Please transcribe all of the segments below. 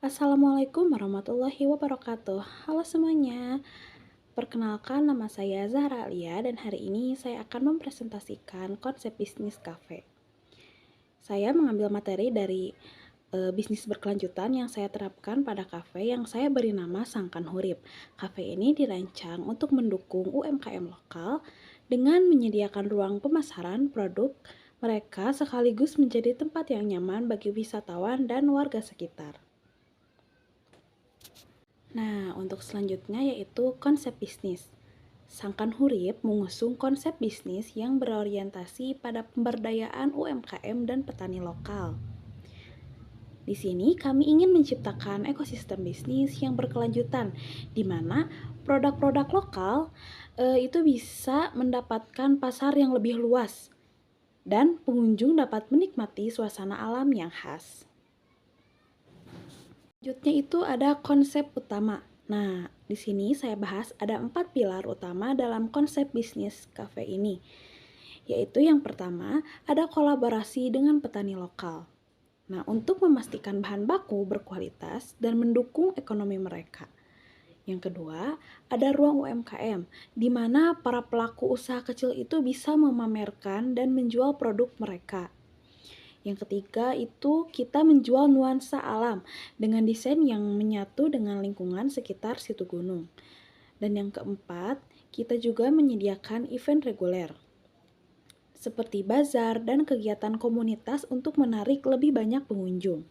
Assalamualaikum warahmatullahi wabarakatuh. Halo semuanya, perkenalkan nama saya Zahra Alia dan hari ini saya akan mempresentasikan konsep bisnis kafe. Saya mengambil materi dari bisnis berkelanjutan yang saya terapkan pada kafe yang saya beri nama Sangkan Hurip. Kafe ini dirancang untuk mendukung UMKM lokal dengan menyediakan ruang pemasaran produk mereka sekaligus menjadi tempat yang nyaman bagi wisatawan dan warga sekitar. Nah, untuk selanjutnya yaitu konsep bisnis. Sangkan Hurip mengusung konsep bisnis yang berorientasi pada pemberdayaan UMKM dan petani lokal. Di sini kami ingin menciptakan ekosistem bisnis yang berkelanjutan, di mana produk-produk lokal itu bisa mendapatkan pasar yang lebih luas dan pengunjung dapat menikmati suasana alam yang khas. Selanjutnya itu ada konsep utama. Nah, di sini saya bahas ada 4 pilar utama dalam konsep bisnis kafe ini. Yaitu yang pertama, ada kolaborasi dengan petani lokal. Nah, untuk memastikan bahan baku berkualitas dan mendukung ekonomi mereka. Yang kedua, ada ruang UMKM, di mana para pelaku usaha kecil itu bisa memamerkan dan menjual produk mereka. Yang ketiga itu kita menjual nuansa alam dengan desain yang menyatu dengan lingkungan sekitar situ gunung. Dan yang keempat, kita juga menyediakan event reguler seperti bazar dan kegiatan komunitas untuk menarik lebih banyak pengunjung.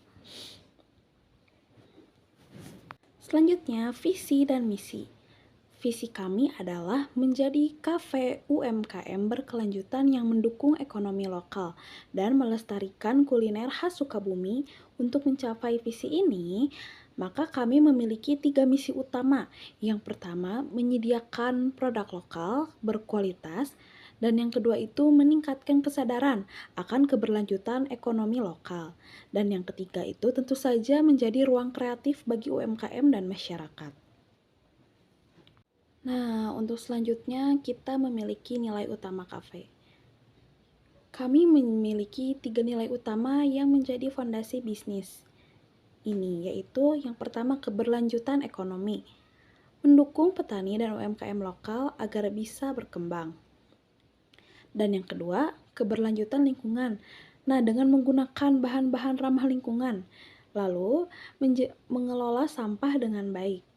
Selanjutnya, visi dan misi. Visi kami adalah menjadi kafe UMKM berkelanjutan yang mendukung ekonomi lokal dan melestarikan kuliner khas Sukabumi. Untuk mencapai visi ini, maka kami memiliki 3 misi utama. Yang pertama, menyediakan produk lokal berkualitas, dan yang kedua itu meningkatkan kesadaran akan keberlanjutan ekonomi lokal. Dan yang ketiga itu tentu saja menjadi ruang kreatif bagi UMKM dan masyarakat. Nah, untuk selanjutnya kita memiliki nilai utama kafe. Kami memiliki 3 nilai utama yang menjadi fondasi bisnis ini, yaitu yang pertama keberlanjutan ekonomi, mendukung petani dan UMKM lokal agar bisa berkembang. Dan yang kedua, keberlanjutan lingkungan. Nah, dengan menggunakan bahan-bahan ramah lingkungan, lalu mengelola sampah dengan baik.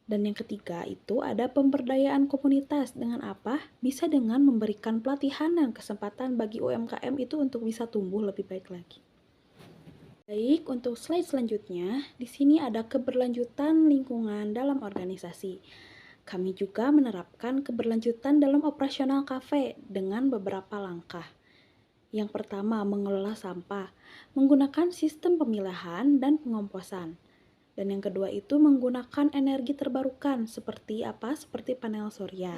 Dan yang ketiga itu ada pemberdayaan komunitas. Dengan apa? Bisa dengan memberikan pelatihan dan kesempatan bagi UMKM itu untuk bisa tumbuh lebih baik lagi. Baik, untuk slide selanjutnya, di sini ada keberlanjutan lingkungan dalam organisasi. Kami juga menerapkan keberlanjutan dalam operasional kafe dengan beberapa langkah. Yang pertama, mengelola sampah, menggunakan sistem pemilahan dan pengomposan. Dan yang kedua itu menggunakan energi terbarukan seperti apa? Seperti panel surya.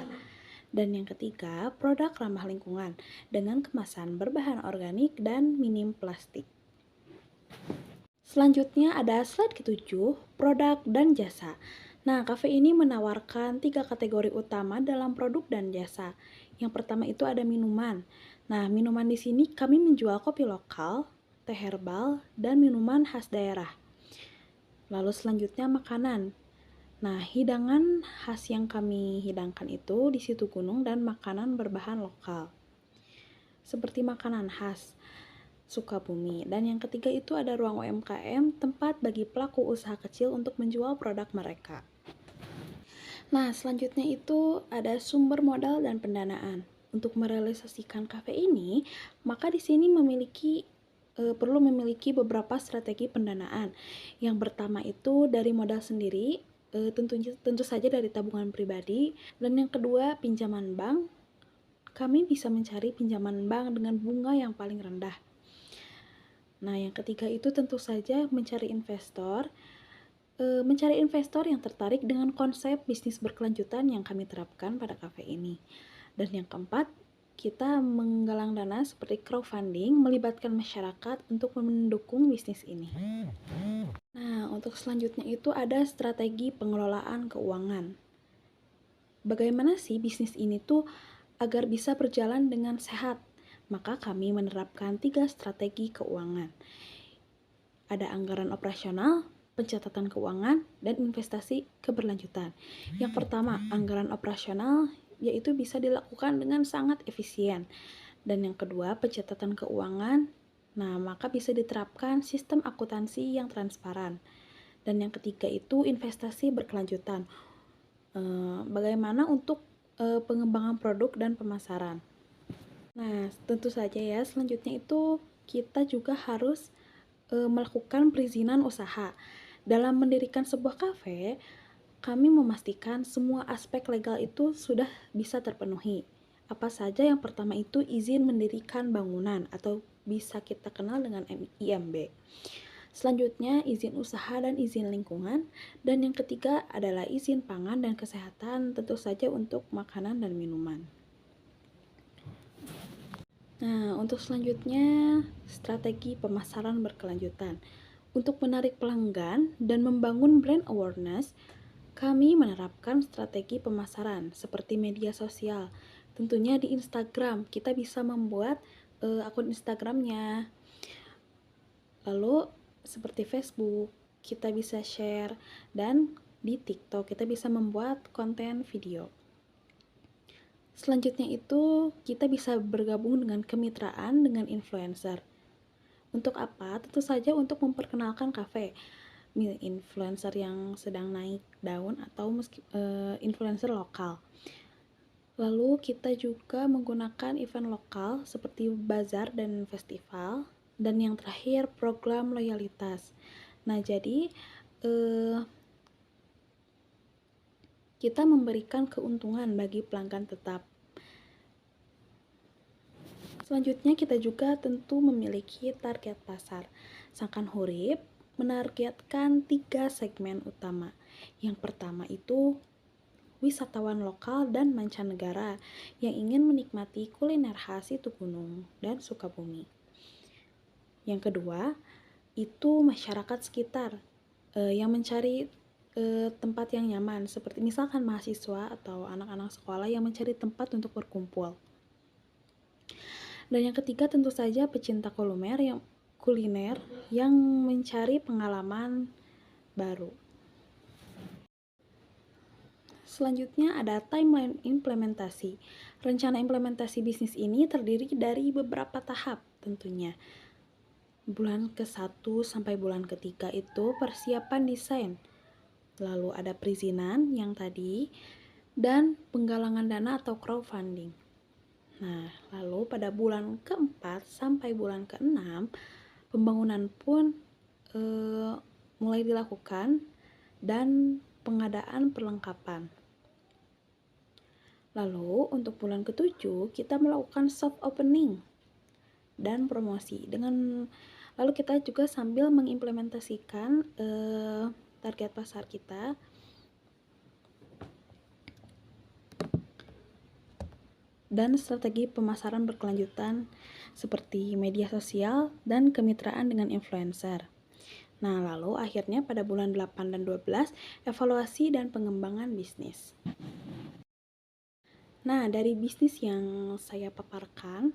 Dan yang ketiga, produk ramah lingkungan dengan kemasan berbahan organik dan minim plastik. Selanjutnya ada slide ketujuh, produk dan jasa. Nah, kafe ini menawarkan 3 kategori utama dalam produk dan jasa. Yang pertama itu ada minuman. Nah, minuman di sini kami menjual kopi lokal, teh herbal, dan minuman khas daerah. Lalu selanjutnya makanan. Nah, hidangan khas yang kami hidangkan itu di situ gunung dan makanan berbahan lokal. Seperti makanan khas Sukabumi. Dan yang ketiga itu ada ruang UMKM, tempat bagi pelaku usaha kecil untuk menjual produk mereka. Nah, selanjutnya itu ada sumber modal dan pendanaan. Untuk merealisasikan kafe ini, maka di sini perlu memiliki beberapa strategi pendanaan. Yang pertama itu dari modal sendiri, tentu saja dari tabungan pribadi, dan yang kedua pinjaman bank. Kami bisa mencari pinjaman bank dengan bunga yang paling rendah. Nah, yang ketiga itu tentu saja mencari investor yang tertarik dengan konsep bisnis berkelanjutan yang kami terapkan pada kafe ini. Dan yang keempat, kita menggalang dana seperti crowdfunding, melibatkan masyarakat untuk mendukung bisnis ini. Nah, untuk selanjutnya itu ada strategi pengelolaan keuangan. Bagaimana sih bisnis ini tuh agar bisa berjalan dengan sehat? Maka kami menerapkan 3 strategi keuangan. Ada anggaran operasional, pencatatan keuangan, dan investasi keberlanjutan. Yang pertama, anggaran operasional, yaitu bisa dilakukan dengan sangat efisien. Dan yang kedua, pencatatan keuangan, nah maka bisa diterapkan sistem akuntansi yang transparan. Dan yang ketiga itu investasi berkelanjutan. Bagaimana untuk pengembangan produk dan pemasaran. Nah, tentu saja ya, selanjutnya itu kita juga harus melakukan perizinan usaha. Dalam mendirikan sebuah kafe, kami memastikan semua aspek legal itu sudah bisa terpenuhi. Apa saja? Yang pertama itu izin mendirikan bangunan atau bisa kita kenal dengan IMB. Selanjutnya izin usaha dan izin lingkungan. Dan yang ketiga adalah izin pangan dan kesehatan, tentu saja untuk makanan dan minuman. Nah, untuk selanjutnya strategi pemasaran berkelanjutan. Untuk menarik pelanggan dan membangun brand awareness, kami menerapkan strategi pemasaran seperti media sosial. Tentunya di Instagram, kita bisa membuat akun Instagramnya. Lalu seperti Facebook, kita bisa share, dan di TikTok kita bisa membuat konten video. Selanjutnya itu kita bisa bergabung dengan kemitraan dengan influencer. Untuk apa? Tentu saja untuk memperkenalkan kafe. Influencer yang sedang naik daun atau influencer lokal. Lalu kita juga menggunakan event lokal seperti bazar dan festival. Dan yang terakhir program loyalitas. Nah, jadi kita memberikan keuntungan bagi pelanggan tetap. Selanjutnya kita juga tentu memiliki target pasar. Sangkan Hurip menargetkan 3 segmen utama. Yang pertama itu wisatawan lokal dan mancanegara yang ingin menikmati kuliner khas Situgunung dan Sukabumi. Yang kedua itu masyarakat sekitar yang mencari tempat yang nyaman, seperti misalkan mahasiswa atau anak-anak sekolah yang mencari tempat untuk berkumpul. Dan yang ketiga tentu saja pecinta kuliner yang mencari pengalaman baru. Selanjutnya ada timeline implementasi. Rencana implementasi bisnis ini terdiri dari beberapa tahap tentunya. Bulan ke-1 sampai bulan ke-3 itu persiapan desain. Lalu ada perizinan yang tadi dan penggalangan dana atau crowdfunding. Nah, lalu pada bulan ke-4 sampai bulan ke-6 pembangunan pun mulai dilakukan dan pengadaan perlengkapan. Lalu untuk bulan ke-7 kita melakukan soft opening dan promosi. Lalu kita juga sambil mengimplementasikan target pasar kita. Dan strategi pemasaran berkelanjutan seperti media sosial dan kemitraan dengan influencer. Nah, lalu akhirnya pada bulan 8 dan 12, evaluasi dan pengembangan bisnis. Nah, dari bisnis yang saya paparkan,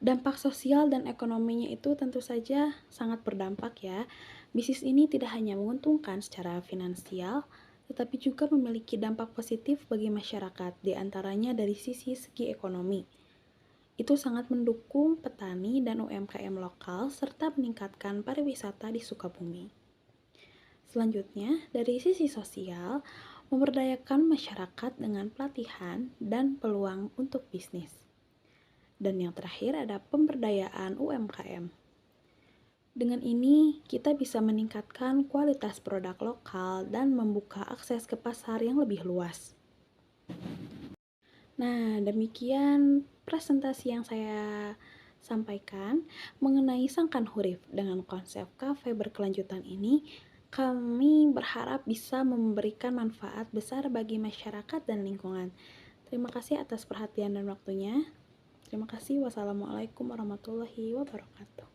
dampak sosial dan ekonominya itu tentu saja sangat berdampak ya. Bisnis ini tidak hanya menguntungkan secara finansial, tetapi juga memiliki dampak positif bagi masyarakat, diantaranya dari segi ekonomi. Itu sangat mendukung petani dan UMKM lokal, serta meningkatkan pariwisata di Sukabumi. Selanjutnya, dari sisi sosial, memberdayakan masyarakat dengan pelatihan dan peluang untuk bisnis. Dan yang terakhir ada pemberdayaan UMKM. Dengan ini, kita bisa meningkatkan kualitas produk lokal dan membuka akses ke pasar yang lebih luas. Nah, demikian presentasi yang saya sampaikan mengenai Sangkan Hurip. Dengan konsep kafe berkelanjutan ini, kami berharap bisa memberikan manfaat besar bagi masyarakat dan lingkungan. Terima kasih atas perhatian dan waktunya. Terima kasih. Wassalamualaikum warahmatullahi wabarakatuh.